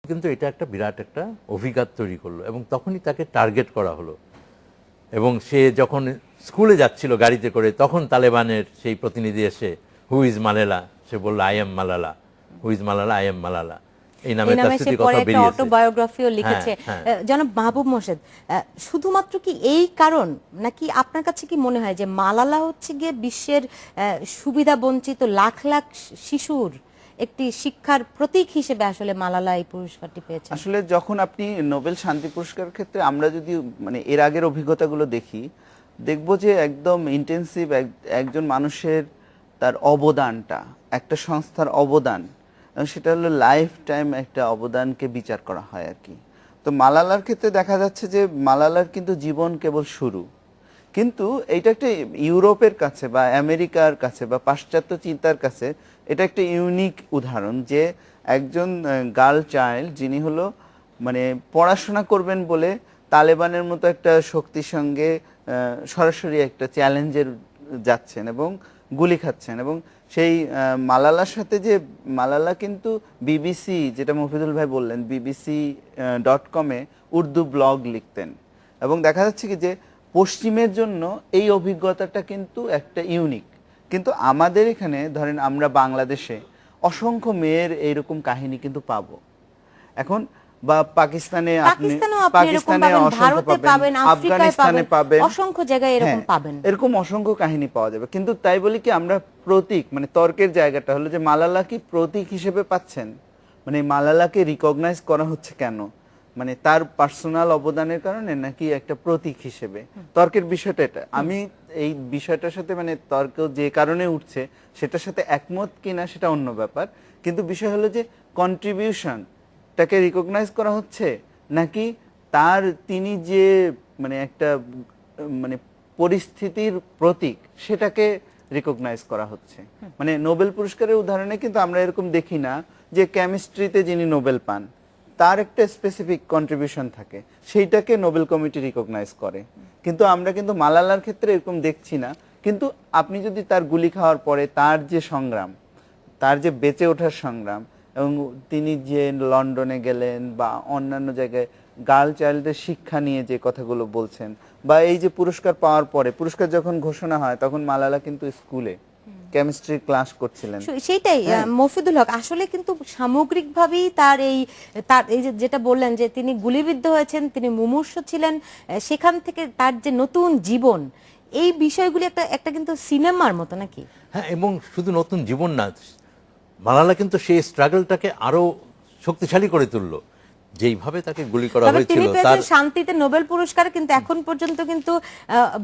কিন্তু এটা একটা বিরাট একটা অভিঘাত তৈরি করলো এবং তখনই তাকে টার্গেট করা হলো। এবং সে যখন স্কুলে যাচ্ছিল গাড়িতে করে, তখন তালেবানের সেই প্রতিনিধি এসে হু ইজ মালেলা, সে বলল I am Malala, who is Malala, I am Malala, এই নামে তার স্মৃতি কথা একটা বেরিয়েছে। অটোবায়োগ্রাফিও লিখেছে। জনাব মাহবুব মোর্শেদ, শুধুমাত্র কি এই কারণ, নাকি আপনার কাছে কি মনে হয় যে মালালা হচ্ছে গিয়ে বিশ্বের সুবিধা বঞ্চিত লাখ লাখ শিশুর একটি শিক্ষার প্রতীক হিসেবে আসলে মালালা এই পুরস্কারটি পেয়েছেন? আসলে যখন আপনি নোবেল শান্তি পুরস্কার ক্ষেত্রে আমরা যদি মানে এর আগের অভিজ্ঞতাগুলো দেখি, দেখব যে একদম ইন্টেন্সিভ একজন মানুষের তার অবদানটা, একটা সংস্থার অবদান, সেটা হলো লাইফ টাইম একটা অবদানকে বিচার করা হয় আর কি। তো মালালার ক্ষেত্রে দেখা যাচ্ছে যে মালালার কিন্তু জীবন কেবল শুরু, কিন্তু এইটা একটা ইউরোপের কাছে বা আমেরিকার কাছে বা পাশ্চাত্য চিন্তার কাছে এটা একটা ইউনিক উদাহরণ যে একজন গার্ল চাইল্ড যিনি হলো মানে পড়াশোনা করবেন বলে তালেবানের মতো একটা শক্তির সঙ্গে সরাসরি একটা চ্যালেঞ্জের যাচ্ছেন এবং গুলি খাচ্ছেন। এবং সেই মালালার সাথে যে মালালা কিন্তু বিবিসি, যেটা মফিদুল ভাই বললেন, BBC.com-এ উর্দু ব্লগ লিখতেন এবং দেখা যাচ্ছে কি যে পশ্চিমের জন্য এই অভিজ্ঞতাটা কিন্তু একটা ইউনিক। কিন্তু আমাদের এখানে ধরেন আমরা বাংলাদেশে অসংখ্য মেয়ের এইরকম কাহিনী কিন্তু পাবো এখন, বা পাকিস্তানে অসংখ্য পাবেন, আফগানিস্তানে পাবেন, অসংখ্য জায়গায় এরকম পাবেন, এরকম অসংখ্য কাহিনী পাওয়া যাবে। কিন্তু তাই বলি কি আমরা প্রতীক, মানে তর্কের জায়গাটা হলো যে মালালা কি প্রতীক হিসেবে পাচ্ছেন, মানে মালালাকে রিকগনাইজ করা হচ্ছে কেন, মানে তার পার্সোনাল অবদানের কারণে নাকি একটা প্রতীক হিসেবে? তর্কের বিষয়টা এটা। আমি এই বিষয়টার সাথে মানে তর্ক যে কারণে উঠছে সেটার সাথে একমত কিনা সেটা অন্য ব্যাপার, কিন্তু বিষয় হলো যে কন্ট্রিবিউশন তাকে রিকগনাইজ করা হচ্ছে নাকি তার তিনি যে মানে একটা মানে পরিস্থিতির প্রতীক সেটাকে রিকগনাইজ করা হচ্ছে। মানে নোবেল পুরস্কারের উদাহরণে কিন্তু আমরা এরকম দেখি না যে কেমিস্ট্রিতে যিনি নোবেল পান তার একটা স্পেসিফিক কন্ট্রিবিউশন থাকে, সেইটাকে নোবেল কমিটি রিকগনাইজ করে। কিন্তু আমরা কিন্তু মালালার ক্ষেত্রে এরকম দেখছি না। কিন্তু আপনি যদি তার গুলি খাওয়ার পরে তার যে সংগ্রাম, তার যে বেঁচে ওঠার সংগ্রাম, এবং তিনি যে লন্ডনে গেলেন বা অন্যান্য জায়গায় গার্ল চাইল্ডের শিক্ষা নিয়ে যে কথাগুলো বলছেন, বা এই যে পুরস্কার পাওয়ার পরে, পুরস্কার যখন ঘোষণা হয় তখন মালালা কিন্তু স্কুলে কেমিস্ট্রি ক্লাস করছিলেন। সেইটাই মফিদুল হক, আসলে কিন্তু সামগ্রিকভাবেই তার এই যে যেটা বললেন যে তিনি গুলিবিদ্ধ হয়েছেন, তিনি মুমূর্ষু ছিলেন, সেখান থেকে তার যে নতুন জীবন, এই বিষয়গুলি একটা কিন্তু সিনেমার মতো নাকি? হ্যাঁ, এবং শুধু নতুন জীবন না, মালালা কিন্তু সেই স্ট্রাগলটাকে আরো শক্তিশালী করে তুললো। যেইভাবে তাকে গুলি করা হয়েছিল, তার শান্তিতে নোবেল পুরস্কার, কিন্তু এখন পর্যন্ত কিন্তু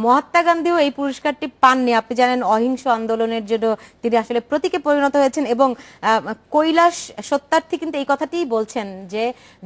মহাত্মা গান্ধীও এই পুরস্কারটি পাননি। আপনি জানেন অহিংস আন্দোলনের জন্য তিনি আসলে প্রতীকে পরিণত হয়েছেন, এবং কৈলাস সত্যার্থী কিন্তু এই কথাটিই বলছেন যে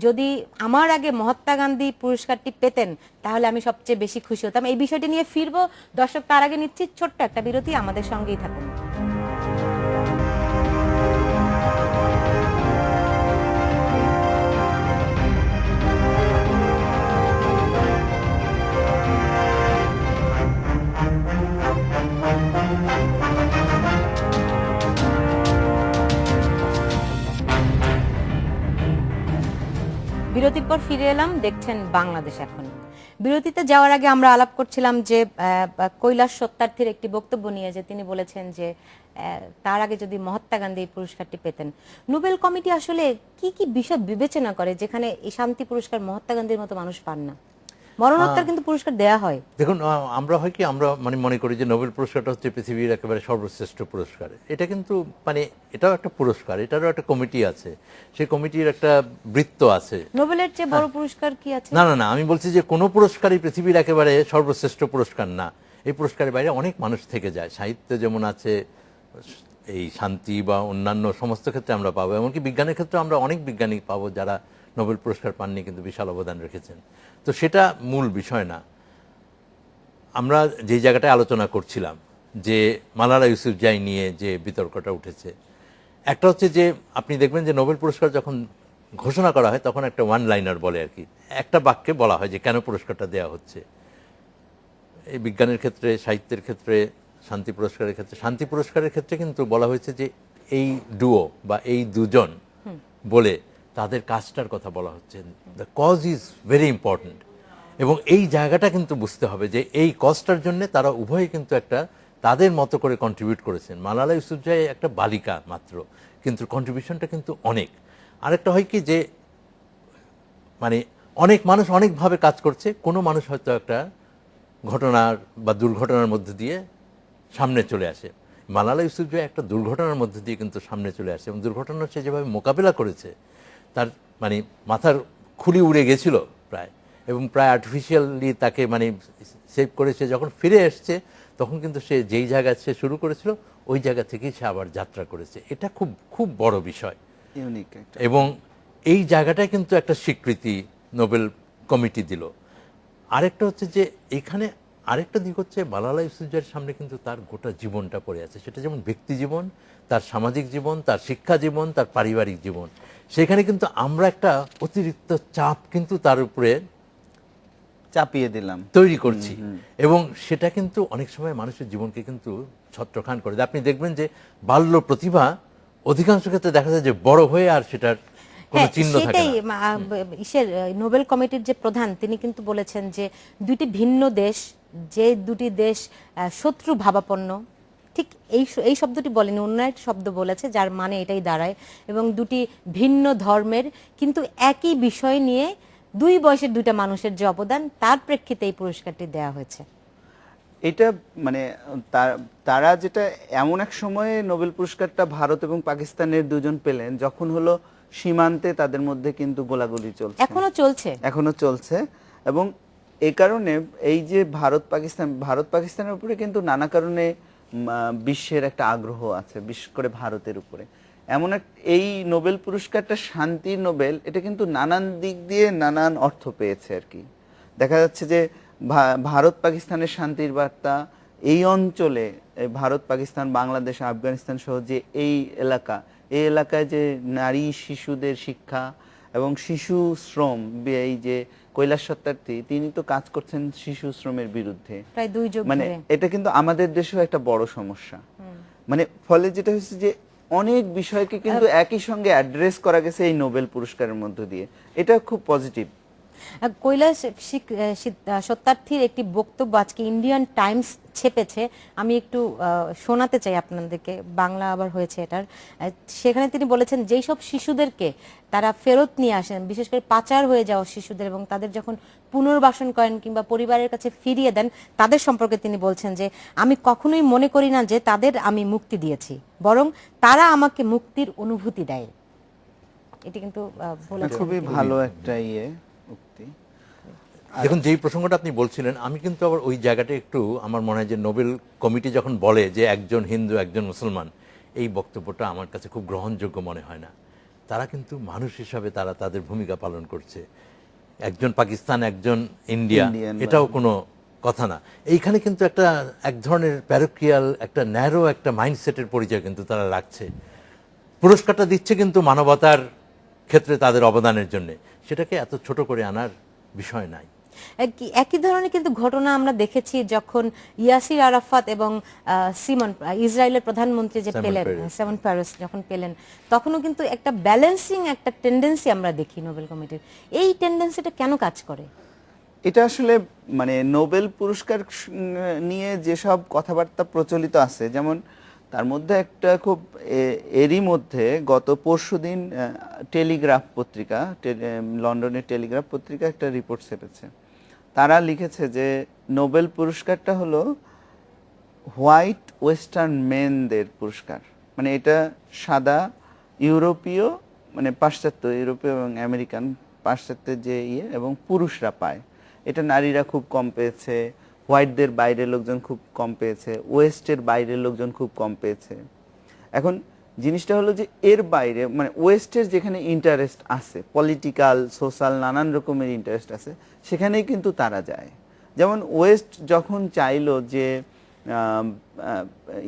যদি আমার আগে মহাত্মা গান্ধী পুরস্কারটি পেতেন তাহলে আমি সবচেয়ে বেশি খুশি হতাম। এই বিষয়টি নিয়ে ফিরবো দর্শক, তার আগে নিচ্ছি ছোট্ট একটা বিরতি, আমাদের সঙ্গেই থাকুন। বিরতির পর ফিরে এলাম, দেখছেন বাংলাদেশ এখন। বিরতিতে যাওয়ার আগে আমরা আলাপ করছিলাম যে কৈলাস সত্যার্থীর একটি বক্তব্য নিয়ে, যে তিনি বলেছেন যে তার আগে যদি মহাত্মা গান্ধী এই পুরস্কারটি পেতেন। নোবেল কমিটি আসলে কি কি বিষয় বিবেচনা করে যেখানে এই শান্তি পুরস্কার মহাত্মা গান্ধীর মতো মানুষ পান না? মরণোত্তর কিন্তু পুরস্কার দেয়া হয়। দেখুন, আমরা হয় কি আমরা মানে মনে করি যে নোবেল পুরস্কারটা হচ্ছে পৃথিবীর একেবারে সর্বশ্রেষ্ঠ পুরস্কার। এটা কিন্তু মানে এটাও একটা পুরস্কার, এটারও একটা কমিটি আছে, সেই কমিটির একটা বৃত্ত আছে। নোবেলের চেয়ে বড় পুরস্কার কি আছে? না না না, আমি বলছি যে কোনো পুরস্কারই পৃথিবীর একেবারে সর্বশ্রেষ্ঠ পুরস্কার না। এই পুরস্কারের বাইরে অনেক মানুষ থেকে যায়। সাহিত্যে যেমন আছে, এই শান্তি বা অন্যান্য সমস্ত ক্ষেত্রে আমরা পাবো, এমনকি বিজ্ঞানের ক্ষেত্রে আমরা অনেক বিজ্ঞানী পাবো যারা নোবেল পুরস্কার পাননি কিন্তু বিশাল অবদান রেখেছেন। তো সেটা মূল বিষয় না। আমরা যে জায়গাটায় আলোচনা করছিলাম যে মালালা ইউসুফজাই নিয়ে যে বিতর্কটা উঠেছে, একটা হচ্ছে যে আপনি দেখবেন যে নোবেল পুরস্কার যখন ঘোষণা করা হয় তখন একটা ওয়ান লাইনার বলে আর কি, একটা বাক্যে বলা হয় যে কেন পুরস্কারটা দেওয়া হচ্ছে। এই বিজ্ঞানের ক্ষেত্রে, সাহিত্যের ক্ষেত্রে, শান্তি পুরস্কারের ক্ষেত্রে কিন্তু বলা হয়েছে যে এই ডুও বা এই দুজন বলে তাদের কাজটার কথা বলা হচ্ছে। The cause is very important, এবং এই জায়গাটা কিন্তু বুঝতে হবে যে এই কজটার জন্য তারা উভয়ে কিন্তু একটা তাদের মতো করে কন্ট্রিবিউট করেছেন। মালালা ইউসুফজাই একটা বালিকা মাত্র, কিন্তু কন্ট্রিবিউশনটা কিন্তু অনেক। আরেকটা হয় কি যে মানে অনেক মানুষ অনেকভাবে কাজ করছে, কোনো মানুষ হয়তো একটা ঘটনার বা দুর্ঘটনার মধ্যে দিয়ে সামনে চলে আসে। মালালা ইউসুফজাই একটা দুর্ঘটনার মধ্যে দিয়ে কিন্তু সামনে চলে আসে, এবং দুর্ঘটনা সে যেভাবে মোকাবেলা করেছে, তার মানে মাথার খুলি উড়ে গেছিল প্রায়, এবং প্রায় আর্টিফিশিয়ালি তাকে মানে সেভ করেছে। যখন ফিরে এসছে তখন কিন্তু সে যেই জায়গায় সে শুরু করেছিল ওই জায়গা থেকেই সে আবার যাত্রা করেছে। এটা খুব খুব বড় বিষয়, ইউনিক একটা। এবং এই জায়গাটায় কিন্তু একটা স্বীকৃতি নোবেল কমিটি দিল। আরেকটা হচ্ছে যে এখানে আরেকটা দিক হচ্ছে মালালা ইউসুফজাইয়ের সামনে কিন্তু তার গোটা জীবনটা পড়ে আছে, সেটা যেমন ব্যক্তি জীবন, তার সামাজিক জীবন, তার শিক্ষা জীবন, তার পারিবারিক জীবন। সেখানে কিন্তু আমরা একটা অতিরিক্ত চাপ কিন্তু তার উপরে চাপিয়ে দিলাম, তৈরি করছি, এবং সেটা কিন্তু অনেক সময় মানুষের জীবনকে কিন্তু ছত্রখান করে দেয়। আপনি দেখবেন যে বাল্য প্রতিভা অধিকাংশ ক্ষেত্রে দেখা যায় যে বড় হয়ে আর সেটার কোনো হ্যাঁ, চিহ্ন থাকে সেটাই না। ইসের নোবেল কমিটির যে প্রধান তিনি কিন্তু বলেছেন যে দুটি ভিন্ন দেশ, যে দুটি দেশ শত্রু ভাবাপন্ন, ঠিক এই শব্দটি বলেনি, অন্য একটা শব্দ বলেছে যার মানে এটাই দাঁড়ায়, এবং দুটি ভিন্ন ধর্মের কিন্তু একই বিষয় নিয়ে দুই বয়সের দুইটা মানুষের যে অবদান, তার প্রেক্ষিতে এই পুরস্কারটি দেওয়া হয়েছে। এটা মানে তারা যেটা এমন এক সময়ে নোবেল পুরস্কারটা ভারত এবং পাকিস্তানের দুজন পেলেন যখন হলো সীমান্তে তাদের মধ্যে কিন্তু গোলাগুলি চলছে, এখনো চলছে। এবং এই কারণে এই যে ভারত পাকিস্তানের উপরে কিন্তু নানা কারণে বিশ্বের একটা আগ্রহ আছে, বিশেষ করে ভারতের উপরে। এই নোবেল পুরস্কারটা শান্তির নোবেল, এটা কিন্তু নানান দিক দিয়ে নানান অর্থ পেয়েছে আর কি। দেখা যাচ্ছে যে ভারত পাকিস্তানের শান্তির বার্তা, এই অঞ্চলে ভারত পাকিস্তান বাংলাদেশ আফগানিস্তান সহ যে এই এলাকায় যে নারী শিশুদের শিক্ষা এবং শিশু শ্রম, এই যে কৈলাস সত্যার্থী তিনি তো কাজ করছেন শিশু শ্রমের বিরুদ্ধে প্রায় 2 যুগ মানে ধরে। এটা কিন্তু আমাদের দেশেও একটা বড় সমস্যা। মানে ফলে যেটা হচ্ছে যে অনেক বিষয়কে কিন্তু একই সঙ্গে অ্যাড্রেস করা গেছে এই নোবেল পুরস্কারের মধ্য দিয়ে, এটা খুব পজিটিভ। কৈলাস সত্যার্থীর একটি বক্তব্য আজকে ইন্ডিয়ান টাইমস ছেপেছে, আমি একটু শোনাতে চাই আপনাদেরকে, বাংলা আবার হয়েছে এটার। সেখানে তিনি বলেছেন যেই সব শিশুদেরকে তারা ফেরত নিয়ে আসেন, বিশেষ করে পাচার হয়ে যাওয়া শিশুদের, এবং তাদের যখন পুনর্বাসন করেন কিংবা পরিবারের কাছে ফিরিয়ে দেন, তাদের সম্পর্কে তিনি বলছেন যে আমি কখনোই মনে করি না যে তাদের আমি মুক্তি দিয়েছি, বরং তারা আমাকে মুক্তির অনুভূতি দেয়। এটি কিন্তু খুবই ভালো একটা উক্তি। দেখুন, যেই প্রসঙ্গটা আপনি বলছিলেন, আমি কিন্তু আবার ওই জায়গাটা একটু আমার মনে হয় যে নোবেল কমিটি যখন বলে যে একজন হিন্দু একজন মুসলমান, এই বক্তব্যটা আমার কাছে খুব গ্রহণযোগ্য মনে হয় না। তারা কিন্তু মানুষ হিসাবে তারা তাদের ভূমিকা পালন করছে। একজন পাকিস্তান একজন ইন্ডিয়া, এটাও কোনো কথা না। এইখানে কিন্তু এক ধরনের প্যারোকিয়াল একটা ন্যারো একটা মাইন্ডসেটের পরিচয় কিন্তু তারা রাখছে। পুরস্কারটা দিচ্ছে কিন্তু মানবতার ক্ষেত্রে তাদের অবদানের জন্য, সেটাকে এত ছোট করে আনার বিষয় নাই। একই ধরনের কিন্তু ঘটনা আমরা দেখেছি যখন ইয়াসির আরাফাত এবং ইসরায়েলের প্রধানমন্ত্রী যে পেলেন, সিমন পেরেস যখন পেলেন, তখনও কিন্তু একটা ব্যালেন্সিং একটা টেন্ডেন্সি আমরা দেখি নোবেল কমিটির। এই টেন্ডেন্সিটা কেন কাজ করে? এটা আসলে মানে নোবেল পুরস্কার নিয়ে যেসব কথাবার্তা প্রচলিত আছে, যেমন তার মধ্যে একটা খুব এরই মধ্যে গত পরশুদিন টেলিগ্রাফ পত্রিকা, লন্ডনের টেলিগ্রাফ পত্রিকা একটা রিপোর্ট ছেপেছে। তারা লিখেছে যে নোবেল পুরস্কারটা হলো হোয়াইট ওয়েস্টার্ন মেনদের পুরস্কার, মানে এটা সাদা ইউরোপীয়, মানে পাশ্চাত্য ইউরোপীয় এবং আমেরিকান পাশ্চাত্যের যে এবং পুরুষরা পায়। এটা নারীরা খুব কম পেয়েছে, হোয়াইটদের বাইরের লোকজন খুব কম পেয়েছে, ওয়েস্টের বাইরের লোকজন খুব কম পেয়েছে। এখন জিনিসটা হলো যে এর বাইরে মানে ওয়েস্টের যেখানে ইন্টারেস্ট আছে, পলিটিক্যাল সোশ্যাল নানান রকমের ইন্টারেস্ট আছে, সেখানেই কিন্তু তারা যায়। যেমন ওয়েস্ট যখন চাইলো যে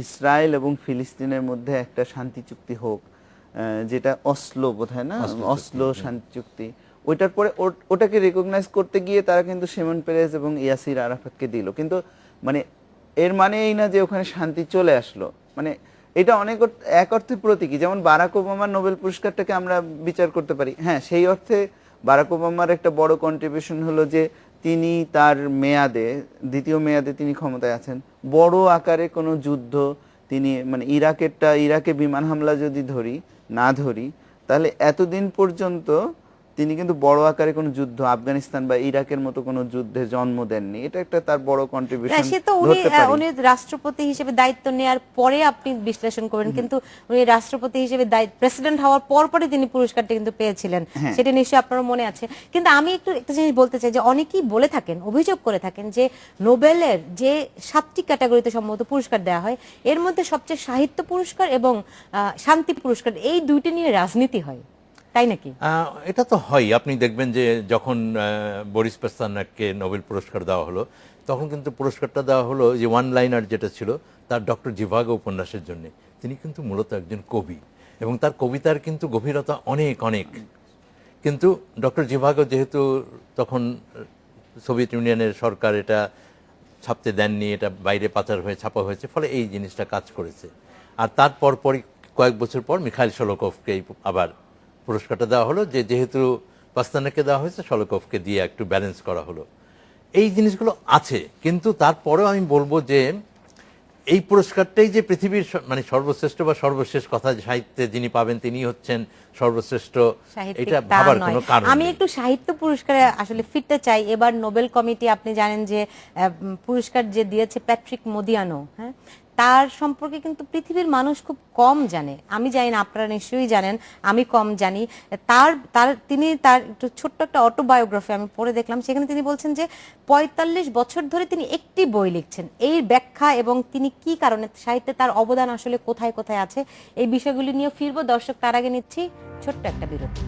ইসরায়েল এবং ফিলিস্তিনের মধ্যে একটা শান্তি চুক্তি হোক, যেটা অসলো বোধহয় না, অসলো শান্তি চুক্তি, ওইটার পরে ওটাকে রেকগনাইজ করতে গিয়ে তারা কিন্তু সিমন পেরেস এবং ইয়াসির আরাফাতকে দিল। কিন্তু মানে এর মানে এই না যে ওখানে শান্তি চলে আসলো, মানে এটা এক অর্থে প্রতীকী। যেমন বারাক ওবামার নোবেল পুরস্কারটাকে আমরা বিচার করতে পারি, হ্যাঁ সেই অর্থে বারাক ওবামার একটা বড় কন্ট্রিবিউশন হলো যে তিনি তার দ্বিতীয় মেয়াদে তিনি ক্ষমতায় আছেন, বড় আকারে কোনো যুদ্ধ তিনি মানে ইরাকে বিমান হামলা যদি না ধরি তাহলে এতদিন পর্যন্ত তিনি কিন্তু বড় আকারে কোনো যুদ্ধ আফগানিস্তান বা ইরাকের মতো কোনো যুদ্ধে জন্ম দেননি। এটা একটা তার বড় কন্ট্রিবিউশন সে তো উনি রাষ্ট্রপতি হিসেবে দায়িত্ব নেওয়ার পরে আপনি বিশ্লেষণ করবেন, কিন্তু উনি রাষ্ট্রপতি হিসেবে প্রেসিডেন্ট হওয়ার পরই তিনি পুরস্কারটা কিন্তু পেয়েছিলেন, সেটা নিশ্চয়ই আপনার মনে আছে। কিন্তু আমি একটা জিনিস বলতে চাই যে অনেকেই বলে থাকেন, অভিযোগ করে থাকেন যে নোবেলের যে 7টি ক্যাটাগরিতে সম্ভবত পুরস্কার দেওয়া হয় এর মধ্যে সবচেয়ে সাহিত্য পুরস্কার এবং শান্তি পুরস্কার এই দুইটি নিয়ে রাজনীতি হয়, তাই নাকি? এটা তো হয়। আপনি দেখবেন যে যখন বরিস পাস্তারনাককে নোবেল পুরস্কার দেওয়া হলো তখন কিন্তু পুরস্কারটা দেওয়া হলো যে ওয়ান লাইনার যেটা ছিল তার ডক্টর জিভাগো উপন্যাসের জন্য। তিনি কিন্তু মূলত একজন কবি এবং তার কবিতার কিন্তু গভীরতা অনেক অনেক। কিন্তু ডক্টর জিভাগো যেহেতু তখন সোভিয়েত ইউনিয়নের সরকার এটা ছাপতে দেননি, এটা বাইরে পাচার হয়ে ছাপা হয়েছে, ফলে এই জিনিসটা কাজ করেছে। আর তারপর কয়েক বছর পর মিখাইল শোলোকভকে আবার পুরস্কারটা দেওয়া হলো, যেহেতু পাস্তারনাককে দেওয়া হয়েছে শোলোকভকে দিয়ে একটু ব্যালেন্স করা হলো। এই জিনিসগুলো আছে, কিন্তু তারপরেও আমি বলবো যে এই পুরস্কারটাই যে পৃথিবীর মানে সর্বশ্রেষ্ঠ বা সর্বশেষ কথা সাহিত্যে যিনি পাবেন তিনি হচ্ছেন সর্বশ্রেষ্ঠ, এটা ভাবার কোনো কারণ আমি নেই। একটু সাহিত্য পুরস্কারে আসলে ফিরতে চাই। এবার নোবেল কমিটি আপনি জানেন যে পুরস্কার যে দিয়েছে প্যাট্রিক মোদিয়ানো, হ্যাঁ, তার সম্পর্কে কিন্তু পৃথিবীর মানুষ খুব কম জানে। আমি জানি না, আপনারা নিশ্চয়ই জানেন, আমি কম জানি। তিনি তার একটু ছোট্ট একটা অটোবায়োগ্রাফি আমি পড়ে দেখলাম, সেখানে তিনি বলছেন যে 45 বছর ধরে তিনি একটি বই লিখছেন। এই ব্যাখ্যা এবং তিনি কি কারণে সাহিত্যে তার অবদান আসলে কোথায় কোথায় আছে এই বিষয়গুলি নিয়ে ফিরবো। দর্শক, তার আগে নিচ্ছি ছোট্ট একটা বিরতি।